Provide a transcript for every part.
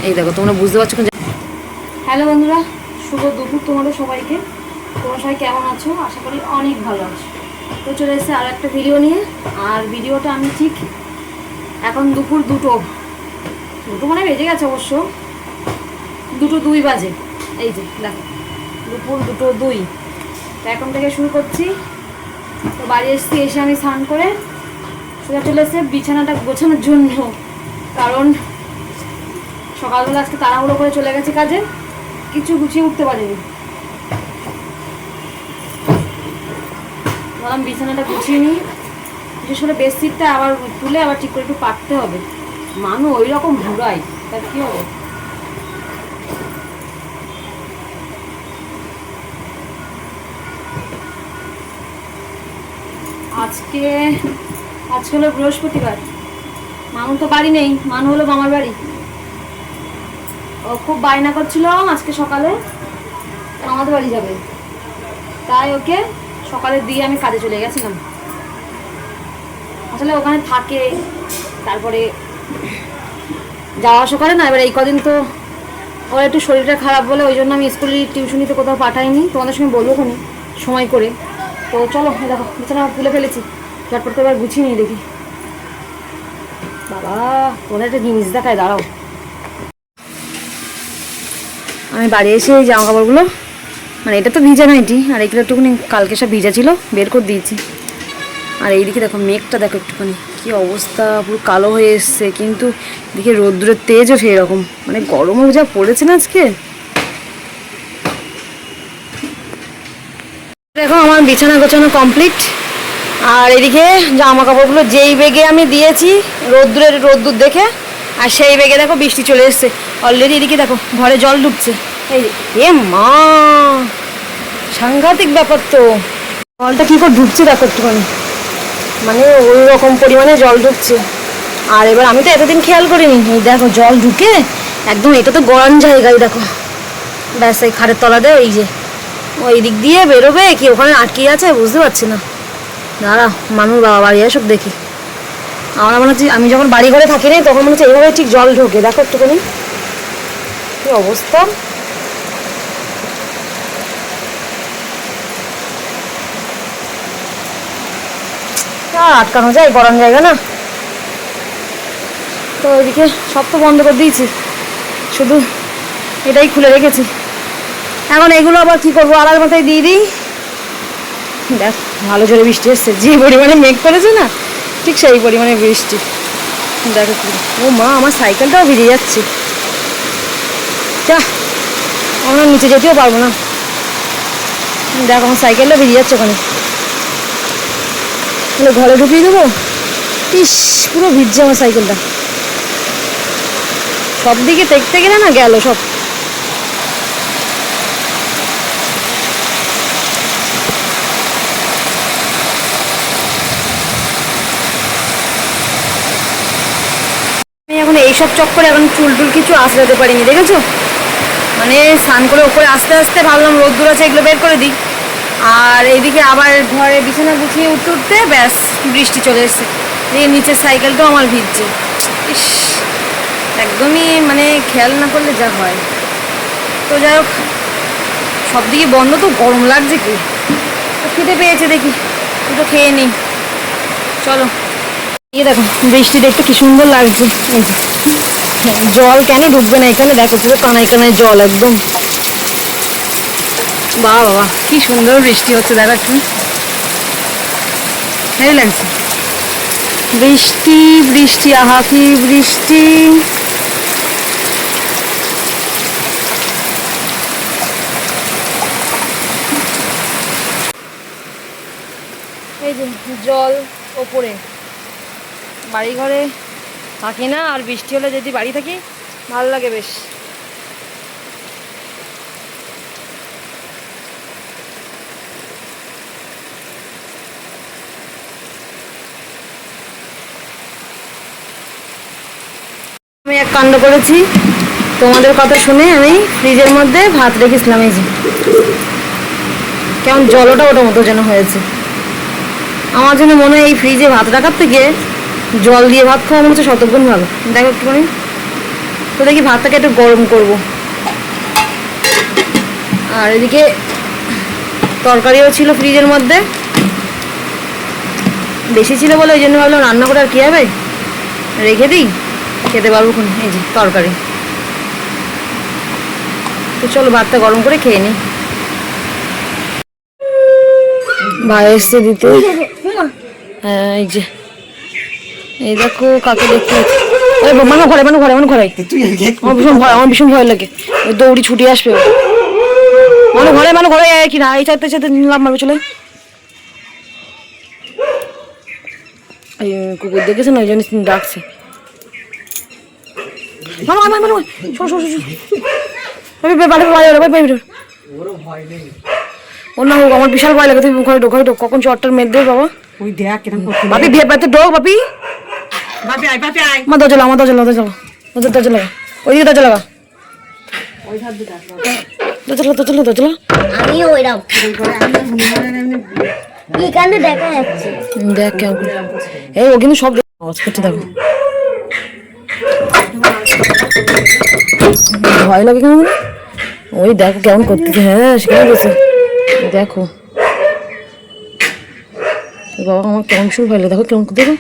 এই দেখো, তোমরা বুঝতে পারছো। হ্যালো বন্ধুরা, শুভ দুপুর তোমাদের সবাইকে। তোমরা সবাই কেমন আছো? আশা করি অনেক ভালো আছো। তো চলে এসেছে আর একটা ভিডিও নিয়ে। আর ভিডিওটা আমি ঠিক এখন দুপুর দুটো মানে বেজে গেছে, অবশ্য 2:02 বাজে। এই যে দেখো, দুপুর 2:02। তো এখন থেকে শুরু করছি। তো বাড়ি এসে আমি স্নান করে সোজা চলে এসে বিছানাটা গোছানোর জন্য, কারণ সকালবেলা আজকে তাড়াহুড়ো করে চলে গেছে কাজে, কিছু গুছিয়ে উঠতে পারিনি। বললাম বিছানাটা গুছিয়ে নিই, বিশেষ করে বেডশিটটা আবার তুলে আবার ঠিক করে একটু পাততে হবে। মানু ওই রকম ঘুরাই, তার কি হবে। আজকে হলো বৃহস্পতিবার। মানু তো বাড়ি নেই, মানু হলো মামার বাড়ি। ও খুব বায়না করছিল আজকে সকালে আমাদের বাড়ি যাবে, তাই ওকে সকালে দিয়ে আমি কাজে চলে গেছিলাম। আসলে ওখানে থাকে, তারপরে যাওয়া আসা করে না। এবার এই কদিন তো ওর একটু শরীরটা খারাপ বলে ওই জন্য আমি স্কুলে টিউশনিতে কোথাও পাঠাইনি। তোমাদের সঙ্গে বলবো কোনি সময় করে। তো চলো, দেখো বিছানা তুলে ফেলেছি, ঝটপট করে এবার গুছিয়ে নিই। দেখি বাবা, তোমাদের একটা জিনিস দেখায়, দাঁড়াও। আমি বাড়ি এসে এই জামা কাপড়গুলো, মানে এটা তো ভিজা নাইটি, আর এগুলো একটুখানি কালকে সব ভিজা ছিল, বের করে দিয়েছি। আর এইদিকে দেখো মেঘটা দেখো একটুখানি কি অবস্থা, পুরো কালো হয়ে এসছে। কিন্তু দেখে রোদ্রের তেজও সেই রকম, মানে গরমও যা পড়েছে না আজকে। দেখো আমার বিছানা গোছানো কমপ্লিট। আর এদিকে জামা কাপড়গুলো যেই বেগে আমি দিয়েছি রোদ্দুর দেখে, আর সেই বেগে দেখো বৃষ্টি চলে এসছে অলরেডি। এদিকে দেখো ঘরে জল ঢুকছে। এই এ মা, সাংঘাতিক ব্যাপার তো। জলটা কী করে ঢুকছে দেখো একটুখানি, মানে ওই রকম পরিমাণে জল ঢুকছে। আর এবার আমি তো এতদিন খেয়াল করিনি, দেখো জল ঢুকে একদম, এটা তো গরম জায়গায় দেখো, ব্যাস এই খাটের তলা দেয়। এই যে ওই দিক দিয়ে বেরোবে কি ওখানে আটকে আছে বুঝতে পারছি না। দাঁড়া, মানুষ বাবা বাড়ি এসব দেখি। আমার মনে হচ্ছে আমি যখন বাড়ি ঘরে থাকি না তখন মনে হচ্ছে এইভাবে ঠিক জল ঢোকে। দেখো একটুখানি কি অবস্থা। আটকানো যায়, গরম জায়গা না। তো ওইদিকে সব তো বন্ধ করে দিয়েছি, শুধু এটাই খুলে রেখেছি। এখন এগুলো আবার কি করবো, আলার মাথায় দিয়ে দিই। দেখ ভালো জোরে বৃষ্টি এসছে, যে পরিমাণে মেঘ করেছে না, ঠিক সেই পরিমাণে বৃষ্টি। দেখো ও মা, আমার সাইকেলটাও ভিজে যাচ্ছে। যা, আমরা নিচে যেতেও পারবো না। দেখো আমার সাইকেলটা ভিজে যাচ্ছে ওখানে, তাহলে ঘরে ঢুকিয়ে দেবো। ইস, পুরো ভিজছে আমার সাইকেলটা। সব দিকে দেখতে গেলে না গেল সব। আমি এখন এইসব চক্করে এখন চুল কিছু আঁচড়াতে পারিনি, দেখেছো। মানে স্নান করে ওপরে আস্তে আস্তে ভাবলাম রোদ্দুর আছে, এগুলো বের করে দিই। আর এইদিকে আবার ঘরে বিছানা গুছিয়ে উঠতে উঠতে ব্যাস বৃষ্টি চলে এসছে। এই নিচের সাইকেলটাও আমার ভিজছে। ইস, একদমই মানে খেয়াল না করলে যা হয়। তো যাই হোক, সব দিকে বন্ধ, তো গরম লাগছে কি। খেতে পেয়েছে, দেখি একটু খেয়ে নিই। চলো, এই দেখো বৃষ্টি দেখতে কি সুন্দর লাগছে। জল কেন ঢুকবে না এখানে, দেখো পুরো কানায় কানায় জল একদম। বাবা বাবা, কি সুন্দর বৃষ্টি হচ্ছে, দেখো একটু ভালো লাগছে। বৃষ্টি বৃষ্টি, আহা কি বৃষ্টি। এই যে জল ওপরে, বাড়ি ঘরে থাকি না, আর বৃষ্টি হলে যদি বাড়ি থাকি ভালো লাগে বেশ। আমি এক কাণ্ড করেছি, তোমাদের কথা শুনে আমি ফ্রিজের মধ্যে ভাত রেখেছিলাম। এই যে কেমন জলটা ওটা মতো যেন হয়েছে। আমার জন্য মনে হয় এই ফ্রিজে ভাত রাখার থেকে জল দিয়ে ভাত খাওয়া মনে হচ্ছে শতগুণ ভালো। দেখো একটুখানি তো দেখি ভাতটাকে একটু গরম করব। আর এদিকে তরকারিও ছিল ফ্রিজের মধ্যে, বেশি ছিল বলে ওই জন্য ভাবলাম রান্না করে আর কী হবে, রেখে দিই, খেতে পারবো কোন। এই যে তরকারি, তো চলো ভাতটা গরম করে খেয়ে নিই। ভাই এসছে দিতে। হ্যাঁ এই যে, এই দেখো কাকে দেখতে মানুষ ঘরে আমার ভীষণ ভয় লাগে, ওই দৌড়ি ছুটি আসবে মানুষ ঘরে কি না, এই চাইতে চাইতে লাভ মারবে চলে। এই কুকুর দেখেছে না, ওই জন্য ডাকছে। ও না হোক, আমার বিশাল ভয় লাগে, তুমি ঘরে ঢোক, কখন চটটার মেদ দেবে বাবা। ওই দেখ বাপি বিয়ে পাতে ঢোক, বাপি আমার দরজা লাগা, দরজা লাগা, ওইদিকে দরজা লাগা, দেখ কেমন এই ও কিন্তু সব আওয়াজ করছে, দেখো ভয় লাগে কেমন, ওই দেখো কেমন করতেছে। হ্যাঁ সেখানে গেছে, দেখো বাবা আমার কেমন শুরু ভয় লাগে, দেখো কেমন দেখো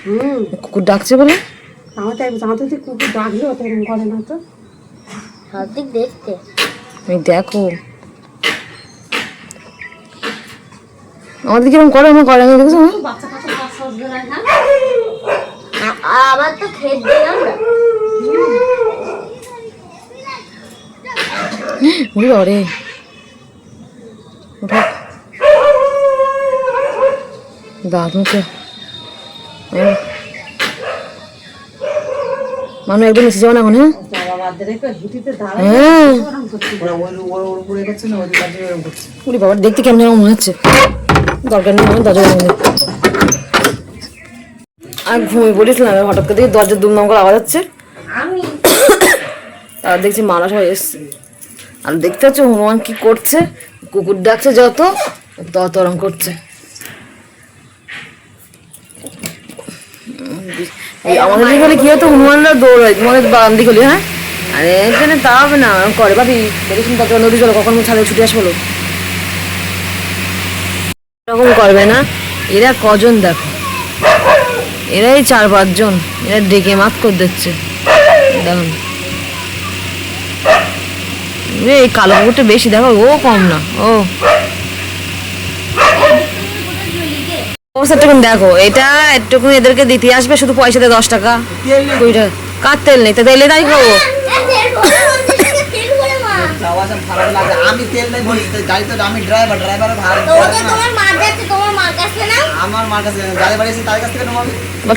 কুকুর ডাকছে বলে। কুকুর ডাকলে করে না তো, দেখতে দেখো আমাদের কিরকম করে, আমার করে না দেখছো, আবার তো খেত দিই আমরা। ওরে দাদুকে মানুষ একদম এসে যাবো না এখন। হ্যাঁ বাবা দেখতে কেমন যেন মনে হচ্ছে, দরকার নেই আমার দরজা বন্ধ। আর ঘুমিয়ে পড়েছিলাম, হঠাৎ করে দেখি দরজার দুমদাম করে আওয়াজ হচ্ছে, আর দেখছি মালা সবাই এসছে। আর দেখতে পাচ্ছ হনুমান কি করছে, কুকুর ডাকছে যত তত ওরম করছে। এই আমাদের দিকে হলে কি হতো, হনুমানরা দৌড়ায় তোমাদের বারান্দি গলি। হ্যাঁ আরে এখানে তা হবে না, করে ভাবি দেখেছেন তত নদী চলো, কখন ছাদে ছুটে আসবো, এরকম করবে না। এরা কজন দেখো, এরাই 4-5 জন, এরা ডেকে মাত করে দিচ্ছে। দেখুন এই কালো কুকুরটা বেশি, দেখো ও কম না, ও দেখো এটা একটুকু এদেরকে দিতে আসবে, শুধু পয়সাতে 10 টাকা 20 টাকা, কার তেল নেই, তেলে তাই খাবো। আমি তেল নেই বলি, গাড়িতে আমি ড্রাইভার, ড্রাইভারের ভাড়া তোমার মার যাচ্ছে, তোমার মার কাছে না, আমার মার কাছে গাড়ি বাড়ি আছে, তার কাছ থেকে নেবো আমি।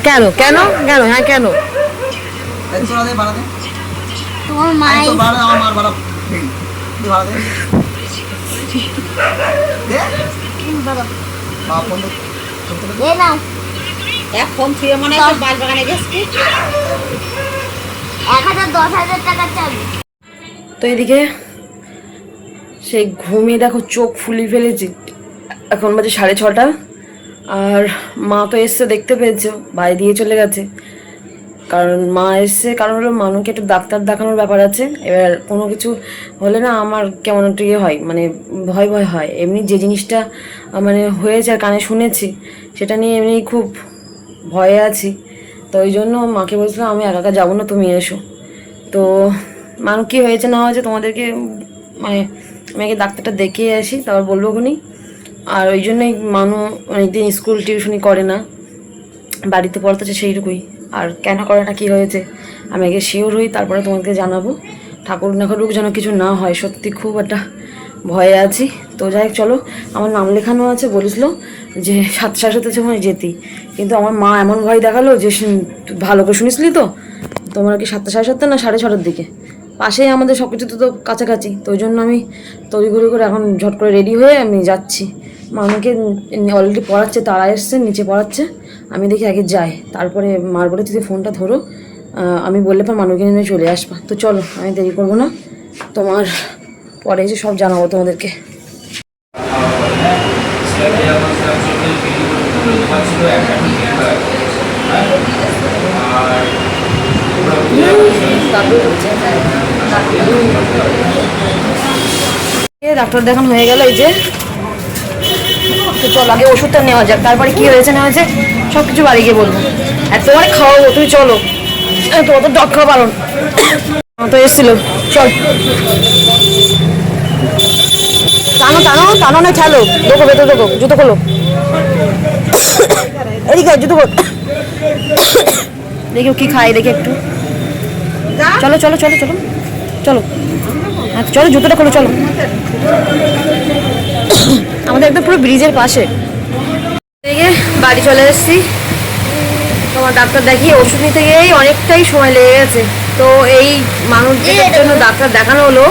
কেন কেন কেন হ্যাঁ কেন তোরা দে ভাড়া দে, তোমার মাই তো ভাড়া, আমার মার ভাড়া তুই ভাড়া দে দে বাবা বাপ বন্ধু দে নাও, এক ফোন ছুঁয়ে মনে হয় বাস বাগানে গেছি, 1000 টাকা চাবি। তো এদিকে সেই ঘুমিয়ে দেখো চোখ ফুলিয়ে ফেলেছি, এখন বাজে 6:30। আর মা তো এসছে, দেখতে পেয়েছো, বাড়ি দিয়ে চলে গেছে। কারণ মা এসছে, কারণ হলো মানুষকে একটু ডাক্তার দেখানোর ব্যাপার আছে। এবার কোনো কিছু হলে না আমার কেমন একটু ইয়ে হয়, মানে ভয় ভয় হয়। এমনি যে জিনিসটা মানে হয়েছে আর কানে শুনেছি, সেটা নিয়ে এমনি খুব ভয়ে আছি। তো ওই জন্য মাকে বলছিলাম আমি একা একা যাবো না, তুমি এসো। তো মানুষ কী হয়েছে না হয়েছে তোমাদেরকে মানে আমি আগে ডাক্তারটা দেখিয়ে আসি, তারপর বলবো খুনি। আর ওই জন্যই মানুষ অনেকদিন স্কুল টিউশনি করে না, বাড়িতে পড়তেছে সেইটুকুই। আর কেন করে না, কী হয়েছে আমি আগে শিওর হই, তারপরে তোমাদেরকে জানাবো। ঠাকুর না করুক যেন কিছু না হয়, সত্যি খুব একটা ভয়ে আছি। তো যাই হোক চলো, আমার নাম লেখানো আছে, বলেছিল যে 7:30 সময় যেতি, কিন্তু আমার মা এমন ভয় দেখালো যে ভালো করে শুনিসলি তো, তোমার কি 7:30 না 6:30 দিকে, পাশেই আমাদের সব কিছু তো কাছাকাছি। তো ওই জন্য আমি তড়িঘড়ি করে এখন ঝট করে রেডি হয়ে আমি যাচ্ছি। মাকে অলরেডি পড়াচ্ছে, তারা এসছে নিচে পড়াচ্ছে, আমি দেখি আগে যাই, তারপরে মার বলে যদি ফোনটা ধরো, আমি বললে পর মানুষকে নিয়ে চলে আসবা। তো চলো আমি দেরি করবো না, তোমার পরে এসে সব জানাবো তোমাদেরকে। আর ডাক্তার দেখানো হয়ে গেল, এই যে তো চল আগে ওষুধটা নেওয়া যাক, তারপরে কি হয়েছে না হয়েছে সব কিছু বাড়ি গিয়ে বলবো। আর তোমার খাওয়াবো, তুমি চলো, তোমার তো ডট খাওয়া পারো তো এসেছিল। চল টানো টানো টানো না, খেলো দেখো ভেতর দেখো, জুতো খোলো, এদিকে জুতো খোল, দেখি কি খাই দেখি একটু। চলো চলো চলো চলো চলো, আচ্ছা চলো জুতোটা খোলো, চলো। আমাদের একদম পুরো ব্রিজের পাশে। এদিকে বাড়ি চলে এসেছি, তোমার ডাক্তার দেখিয়ে ওষুধ নিতে গিয়েই অনেকটাই সময় লেগে গেছে। তো এই মানুষদের জন্য ডাক্তার দেখানো হলো।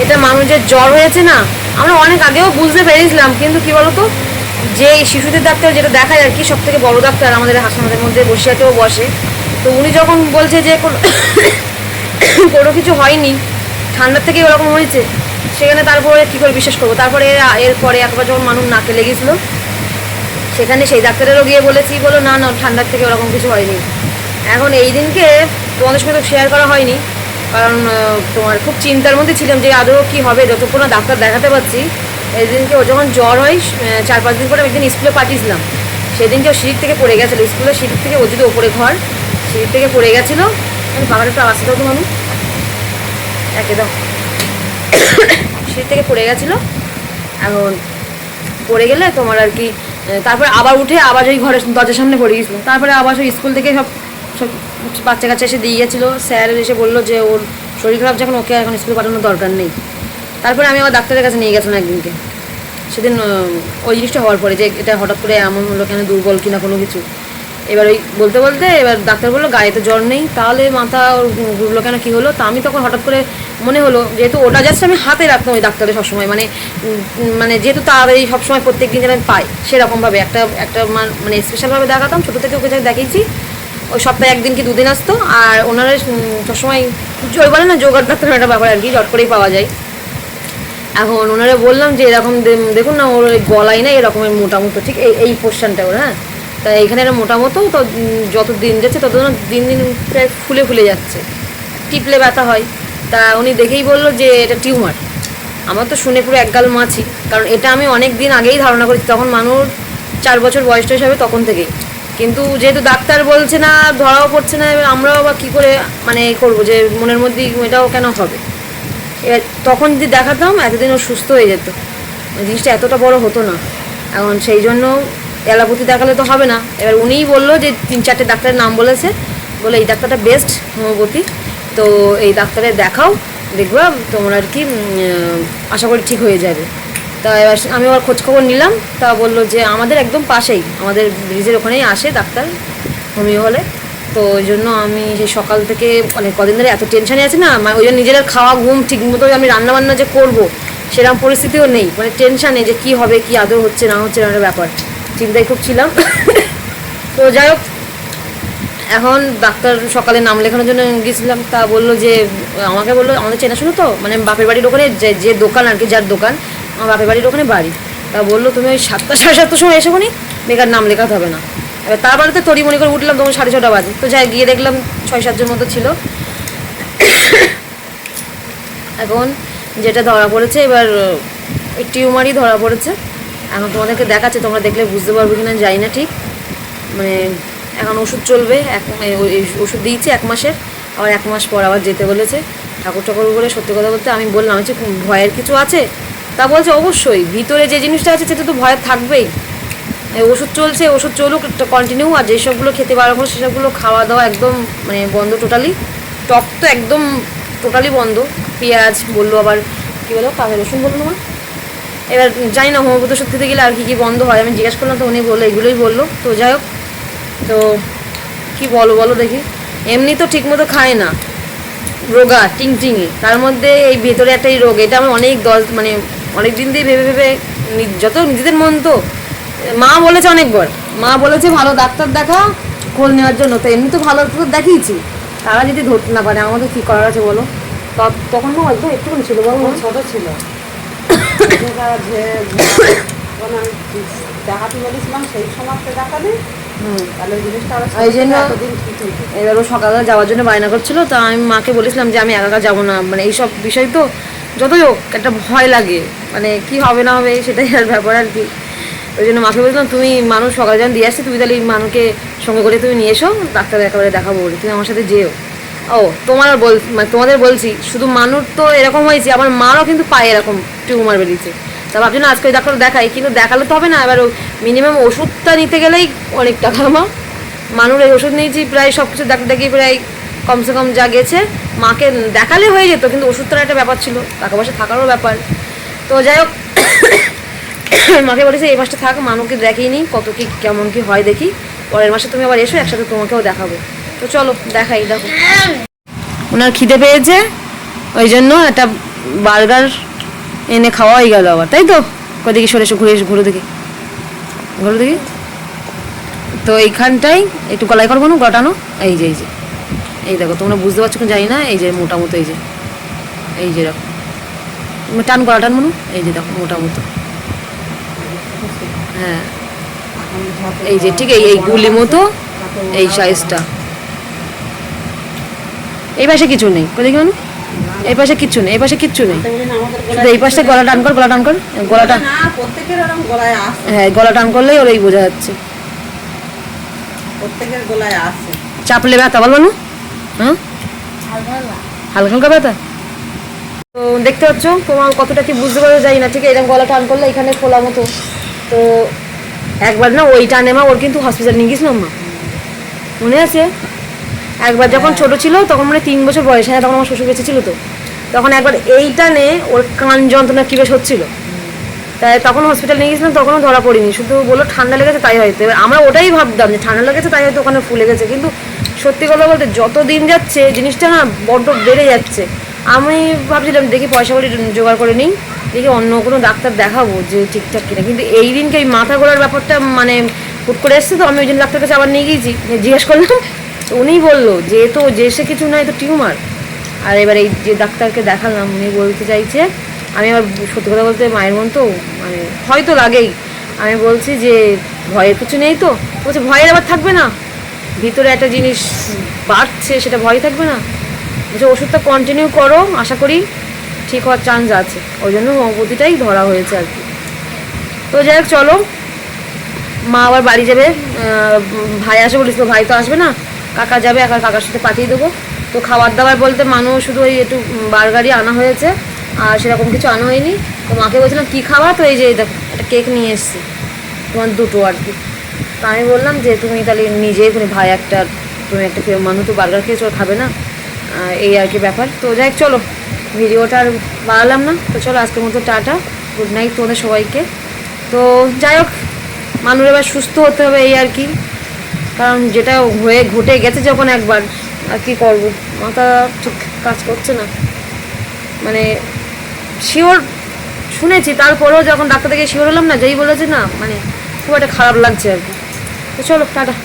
এটা মানুষের জ্বর হয়েছে না, আমরা অনেক আগেও বুঝতে পেরেছিলাম, কিন্তু কি বলতো, যে শিশুদের ডাক্তার যেটা দেখায় আর কি, সব থেকে বড় ডাক্তার আমাদের হাসপাতালের মধ্যে বসিয়াতেও বসে, তো উনি যখন বলছে যে কোনো কিছু হয়নি, ঠান্ডার থেকে ওরকম হয়েছে, সেখানে তারপরে কী করে বিশ্বাস করবো। তারপরে এরপরে একবার যখন মানুষ নাকে লেগেছিলো, সেখানে সেই ডাক্তারেরও গিয়ে বলেছি, বলো না না ঠান্ডার থেকে ওরকম কিছু হয়নি। এখন এই দিনকে তোমাদের সঙ্গে তো শেয়ার করা হয়নি, কারণ তোমার খুব চিন্তার মধ্যে ছিলাম যে আদৌ কী হবে, যতক্ষণ না ডাক্তার দেখাতে পারছি। এই দিনকে ও যখন জ্বর হয় 4-5 দিন পরে আমি একদিন স্কুলে পাঠিয়েছিলাম, সেদিনকে ও সিঁড়ির থেকে পড়ে গেছিলো, স্কুলের সিঁড়ির থেকে, ও যদি ওপরে ঘর, সিঁড়ির থেকে পড়ে গেছিলো। আমি বাবার একটু আওয়াজ দাও তো মানুষ, একে দাও, সিঁড়ির থেকে পড়ে গেছিলো। এখন পড়ে গেলে তোমার আর কি, তারপরে আবার উঠে আবার ওই ঘরের দরজার সামনে পড়ে গেছিলো। তারপরে আবার ওই স্কুল থেকে সব সব বাচ্চা কাচ্চা এসে দিয়ে গেছিলো, স্যার এসে বললো যে ওর শরীর খারাপ, যখন ওকে এখন স্কুলে পাঠানোর দরকার নেই। তারপরে আমি আবার ডাক্তারের কাছে নিয়ে গেছিলাম একদিনকে, সেদিন ওই জিনিসটা হওয়ার পরে যে এটা হঠাৎ করে এমন হলো কেন, দুর্বল কিনা কোনো কিছু। এবার ওই বলতে বলতে এবার ডাক্তার বললো গায়ে তো জ্বর নেই, তাহলে মাথা ওর ঘুরলো কেন, কী হলো। তা আমি তখন হঠাৎ করে মনে হলো, যেহেতু ওটা যাচ্ছে আমি হাতে রাখতাম ওই ডাক্তারের সবসময়, মানে যেহেতু তাড়াতাড়ি সবসময় প্রত্যেক দিন যেন আমি পাই, সেরকমভাবে একটা একটা মানে স্পেশালভাবে দেখাতাম, ছোটো থেকে ওকে দেখিয়েছি। ওই সপ্তাহে 1 দিন কি 2 দিন আসতো, আর ওনারা সবসময় ওই বলে না জোগাড় ডাক্তার একটা ব্যাপার আর কি, জট করেই পাওয়া যায়। এখন ওনারা বললাম যে এরকম দেখুন না, ওর ওই গলায় না এরকমের মোটামুটো, ঠিক এই পোর্শনটা ওর, হ্যাঁ, তা এইখানে একটা মোটামুটো, তো যত দিন যাচ্ছে তত দিন দিন প্রায় ফুলে ফুলে যাচ্ছে, টিপলে ব্যথা হয়। তা উনি দেখেই বললো যে এটা টিউমার। আমার তো শুনে পুরো একগাল মাছি, কারণ এটা আমি অনেক দিন আগেই ধারণা করেছি, তখন মানুষ 4 বছর বয়স হিসাবে তখন থেকেই। কিন্তু যেহেতু ডাক্তার বলছে না, ধরাও পড়ছে না, এবার আমরাও বা কী করে মানে করবো, যে মনের মধ্যে এটাও কেন হবে। এবার তখন যদি দেখাতাম এতদিন ও সুস্থ হয়ে যেত, জিনিসটা এতটা বড় হতো না। এখন সেই জন্য অ্যালোপ্যাথি দেখালে তো হবে না। এবার উনিই বললো যে 3-4টে ডাক্তারের নাম বলেছে, বলে এই ডাক্তারটা বেস্ট হোমিওপ্যাথি, তো এই ডাক্তারে দেখাও, দেখবা তোমার আর কি আশা করি ঠিক হয়ে যাবে। তা এবার আমি আবার খোঁজখবর নিলাম, তা বললো যে আমাদের একদম পাশেই, আমাদের ব্রিজের ওখানেই আসে ডাক্তার হোমিও হলে। তো ওই জন্য আমি সেই সকাল থেকে মানে কদিন ধরে এত টেনশানে আছি না, ওই জন্য নিজের খাওয়া ঘুম ঠিক মতো, আমি রান্নাবান্না যে করবো সেরকম পরিস্থিতিও নেই, মানে টেনশানে যে কী হবে, কি আদৌ হচ্ছে না হচ্ছে না, একটা ব্যাপার, চিন্তায় খুব ছিলাম। তো যাই হোক, এখন ডাক্তার সকালে নাম লেখানোর জন্য গেছিলাম, তা বললো যে আমাকে বললো আমাদের চেনাশুনো তো, মানে বাপের বাড়ির ওখানে যে দোকান আর কি, যার দোকান আমার বাপের বাড়ির ওখানে বাড়ি, তা বললো তুমি ওই 7টা 7:30 সময় এসে কোনি, বেকার নাম লেখাতে হবে না। এবার তারপরে তো তড়িমড়ি করে উঠলাম, তখন 6:30 বাজে, তো যাই গিয়ে দেখলাম 6-7 জন মতো ছিল। এখন যেটা ধরা পড়েছে, এবার ওই টিউমারই ধরা পড়েছে। এখন তোমাদেরকে দেখাচ্ছে, তোমরা দেখলে বুঝতে পারবে কিনা জানি না ঠিক, মানে এখন ওষুধ চলবে, ওষুধ দিয়েছি 1 মাসের, আবার 1 মাস পর আবার যেতে বলেছে। ঠাকুর বলে সত্যি কথা বলতে আমি বললাম যে ভয়ের কিছু আছে, তা বলছে অবশ্যই, ভিতরে যে জিনিসটা আছে সেটা তো ভয় থাকবেই। ওষুধ চলছে, ওষুধ চলুক কন্টিনিউ, আর যেসবগুলো খেতে পারবো সেসবগুলো খাওয়া দাওয়া একদম মানে বন্ধ টোটালি, টক তো একদম টোটালি বন্ধ, পেঁয়াজ বললো, আবার কী বলো কাঁচা রসুন বললো না। এবার জানি না হোমিওপ্যাথি ওষুধ খেতে গেলে আর কী কী বন্ধ হয়, আমি জিজ্ঞেস করলাম, তো উনি বললো এগুলোই বললো। তো যাই হোক, তো কী বলো দেখি, এমনি তো ঠিকমতো খায় না, রোগা টিংটিঙে, তার মধ্যে এই ভেতরে একটা এই রোগ, এটা আমি মানে অনেক দিন দিয়ে ভেবে যত নিজেদের মন, তো মা বলেছে অনেকবার, মা বলেছে ভালো ডাক্তার দেখা খোঁজ নেওয়ার জন্য, তো এমনি তো ভালো ডাক্তার দেখিয়েছি, তারা যদি ধরতে না পারে আমাদের কী করার আছে বলো। তখন না হয়তো একটুখানি ছিল, বাবু ছোটো ছিল, দেখাতে বলেছিলাম সেই সময় দেখালে তাহলে ওই জিনিসটা আরো এই জন্য এতদিন ঠিক হতো। এবার ও সকালে যাওয়ার জন্য বায়না করছিল, তা আমি মাকে বলেছিলাম যে আমি একা একা যাবো না, মানে এইসব বিষয় তো যতই হোক একটা ভয় লাগে, মানে কি হবে না হবে সেটাই আর ব্যাপার আর কি। ওই জন্য মাকে বলছিলাম তুমি মানুষ সকালে যখন দিয়ে আসছি তুমি তাহলে এই মানুষকে সঙ্গে করে তুমি নিয়ে এসো, ডাক্তার একেবারে দেখাবো বলে তুমি আমার সাথে যেও। ও তোমার মানে তোমাদের বলছি শুধু মানুষ তো এরকম হয়েছে, আমার মারও কিন্তু পায়ে এরকম টিউমার বেরিয়েছে। তা ভাবছি না আজকে ওই ডাক্তার দেখাই, কিন্তু দেখালে তো হবে না, এবার মিনিমাম ওষুধটা নিতে গেলেই অনেক টাকা। আমার মানুষ এই ওষুধ নিয়েছি প্রায় সব কিছু ডাক্তার দেখিয়ে প্রায় কমসে কম যা গেছে, মাকে দেখালে হয়ে যেত, কিন্তু ওষুধটার একটা ব্যাপার ছিল, টাকা পয়সা থাকারও ব্যাপার। তো যাই হোক মাকে বলেছে এই মাসটা থাক, মানুষকে দেখিয়ে নিই কত কি কেমন কি হয় দেখি, পরের মাসে তুমি আবার এসো একসাথে তোমাকেও দেখাবো। তো চলো দেখাই। দেখো ওনার খিদে পেয়েছে, ওই জন্য একটা বার্গার এনে খাওয়াই গেল আবার, তাই তো? কই দেখি সরে এসো, ঘুরে এসো, ঘুরে দেখি, ঘুরে দেখি। তো এইখানটাই একটু গলায় করবো না, গটানো, এই যে এই যে এই দেখো, তোমরা বুঝতে পারছো কি জানি না, এই যে মোটা মতো, এই যে এই যে দেখো, টান গলা টান মনু, এই যে দেখো মোটা মতো, হ্যাঁ এই যে ঠিক এই গুলি মতো এই সাইজটা। এই পাশে কিছু নেই, কই দেখি মানু, এই পাশে কিচ্ছু নেই, এই পাশে কিচ্ছু নেই, শুধু এই পাশে গলা টান কর, গলা টান কর, গলা টান, না প্রত্যেকের ওরকম গলায় আসে, হ্যাঁ গলা টান করলেই ওর এই বোঝা যাচ্ছে। প্রত্যেকের গলায় আসে। চাপলে ব্যথা বলবো না, হ্যাঁ হালকা হালকা ব্যথা। তো দেখতে পাচ্ছ তোমার কতটা কি বুঝতে পারো যাই না, ঠিক এরকম গলা টান করলে এখানে খোলা মতো। তো একবার না ওই টানে মা ওর কিন্তু হসপিটাল নিয়ে গেছিলাম মা, মনে আছে? একবার যখন ছোট ছিল তখন মানে 3 বছর বয়স, হ্যাঁ তখন আমার শ্বশুর বেঁচে ছিল, তো তখন একবার এই টানে ওর কান যন্ত্রণা কী বেশ হচ্ছিল, তাই তখন হসপিটাল নিয়ে গেছিলাম, তখনও ধরা পড়িনি, শুধু বললো ঠান্ডা লেগেছে তাই হয়তো। এবার আমরা ওটাই ভাবতাম যে ঠান্ডা লেগেছে তাই হয়তো ওখানে ফুলে গেছে, কিন্তু সত্যি কথা বলতে যত দিন যাচ্ছে জিনিসটা না বড্ড বেড়ে যাচ্ছে। আমি ভাবছিলাম দেখি পয়সা করে জোগাড় করে নিই, দেখি অন্য কোনো ডাক্তার দেখাবো যে ঠিকঠাক কিনা, কিন্তু এই দিনকে এই মাথা ঘোরার ব্যাপারটা মানে হুট করে এসছে, তো আমি ওই জন্য ডাক্তার কাছে আবার নিয়ে গিয়েছি, জিজ্ঞেস করলাম, তো উনিই বললো যে তো যে সে কিছু নয়, তো টিউমার। আর এবার এই যে ডাক্তারকে দেখালাম উনি বলতে চাইছে, আমি আবার সত্যি কথা বলতে মায়ের মন তো মানে হয়তো লাগেই, আমি বলছি যে ভয়ের কিছু নেই তো, বলছে ভয়ের আবার থাকবে না, ভিতরে একটা জিনিস বাড়ছে সেটা ভয় থাকবে না, বলছে ওষুধটা কন্টিনিউ করো, আশা করি ঠিক হওয়ার চান্স আছে, ওই জন্য হোমিওপ্যাথিটাই ধরা হয়েছে আর কি। তো যাই হোক চলো, মা আবার বাড়ি যাবে, ভাই আসবে বলেছিল, ভাই তো আসবে না, কাকা যাবে, একা কাকার সাথে পাঠিয়ে দেবো। তো খাবার দাবার বলতে মানুষ শুধু ওই একটু বার্গারই আনা হয়েছে, আর সেরকম কিছু আনা হয়নি। তো মাকে বলছিলাম কী খাওয়া, তো এই যে দেখো একটা কেক নিয়ে এসেছি, তোমার দুটো আর কি। তো আমি বললাম যে তুমি তাহলে নিজেই, তুমি ভাই একটা, তুমি একটা মানুষ তো বার্গার খেয়েছো, ওর খাবে না, এই আর কি ব্যাপার। তো যাই হোক চলো, ভিডিওটা আর বাড়ালাম না, তো চলো আজকের মতো টাটা, গুড নাইট তোমাদের সবাইকে। তো যাই হোক মানুষ এবার সুস্থ হতে হবে এই আর কি, কারণ যেটা হয়ে ঘটে গেছে যখন একবার, আর কি করবো, মাথা ঠিক কাজ করছে না, মানে শিওর শুনেছি তারপরেও যখন ডাক্তার থেকে শিওর হলাম না, যেই বলেছে না মানে খুব একটা খারাপ লাগছে আর কি। তো চলো টাটা।